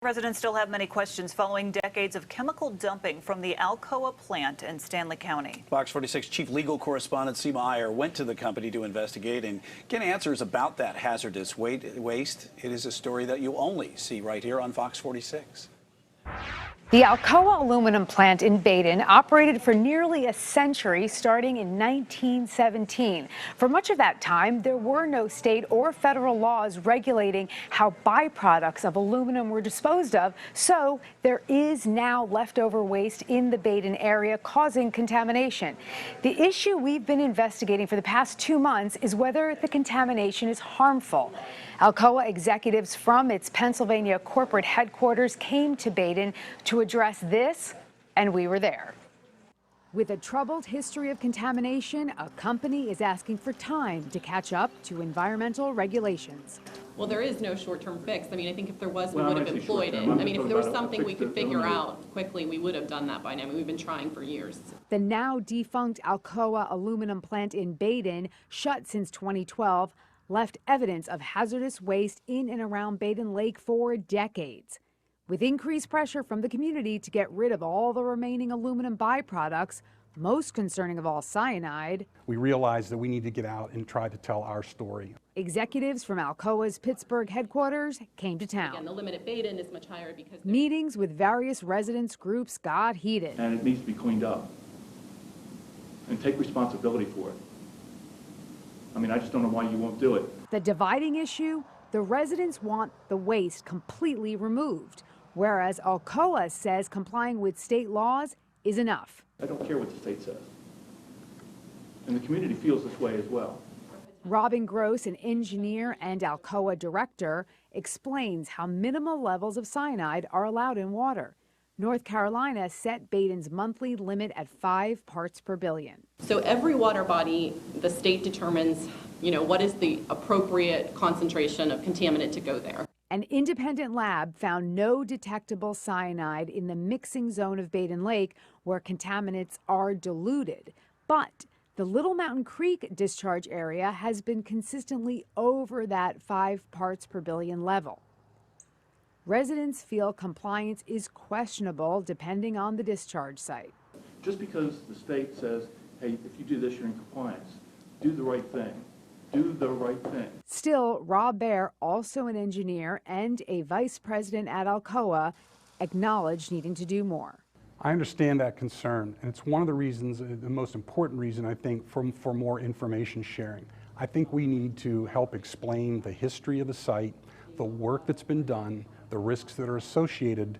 Residents still have many questions following decades of chemical dumping from the Alcoa plant in Stanley County. Fox 46 chief legal correspondent Seema Iyer went to the company to investigate and get answers about that hazardous waste. It is a story that you'll only see right here on Fox 46. The Alcoa aluminum plant in Badin operated for nearly a century, starting in 1917. For much of that time, there were no state or federal laws regulating how byproducts of aluminum were disposed of, so there is now leftover waste in the Badin area causing contamination. The issue we've been investigating for the past 2 months is whether the contamination is harmful. Alcoa executives from its Pennsylvania corporate headquarters came to Badin to address this, and we were there. With a troubled history of contamination, a company is asking for time to catch up to environmental regulations. Well, there is no short-term fix. I mean, I think if there was, we would have employed it. I mean, if there was something we could figure out quickly, we would have done that by now. I mean, we've been trying for years. The now defunct Alcoa aluminum plant in Badin, shut since 2012, left evidence of hazardous waste in and around Badin Lake for decades. With increased pressure from the community to get rid of all the remaining aluminum byproducts, most concerning of all cyanide, we realized that we need to get out and try to tell our story. Executives from Alcoa's Pittsburgh headquarters came to town. Again, the limit at Badin is much higher because meetings with various residents groups got heated. And it needs to be cleaned up and take responsibility for it. I mean, I just don't know why you won't do it. The dividing issue, the residents want the waste completely removed, whereas Alcoa says complying with state laws is enough. I don't care what the state says. And the community feels this way as well. Robin Gross, an engineer and Alcoa director, explains how minimal levels of cyanide are allowed in water. North Carolina set Badin's monthly limit at 5 parts per billion. So every water body, the state determines, what is the appropriate concentration of contaminant to go there. An independent lab found no detectable cyanide in the mixing zone of Badin Lake, where contaminants are diluted. But the Little Mountain Creek discharge area has been consistently over that 5 parts per billion level. Residents feel compliance is questionable depending on the discharge site. Just because the state says, hey, if you do this, you're in compliance, do the right thing. Do the right thing. Still, Rob Baer, also an engineer and a vice president at Alcoa, acknowledged needing to do more. I understand that concern, and it's one of the reasons, the most important reason, I think, for more information sharing. I think we need to help explain the history of the site, the work that's been done, the risks that are associated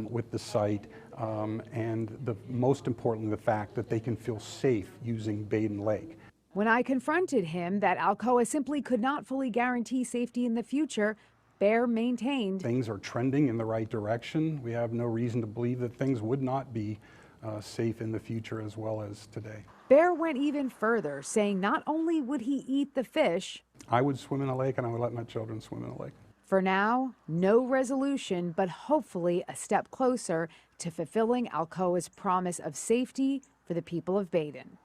with the site, and most importantly, the fact that they can feel safe using Badin Lake. When I confronted him that Alcoa simply could not fully guarantee safety in the future, Baer maintained things are trending in the right direction. We have no reason to believe that things would not be safe in the future as well as today. Baer went even further, saying not only would he eat the fish, I would swim in a lake and I would let my children swim in a lake. For now, no resolution, but hopefully a step closer to fulfilling Alcoa's promise of safety for the people of Badin.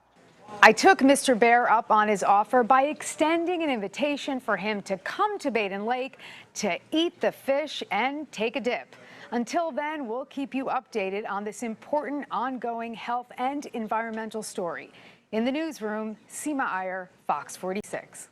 I took Mr. Baer up on his offer by extending an invitation for him to come to Badin Lake to eat the fish and take a dip. Until then, we'll keep you updated on this important ongoing health and environmental story. In the newsroom, Seema Iyer, Fox 46.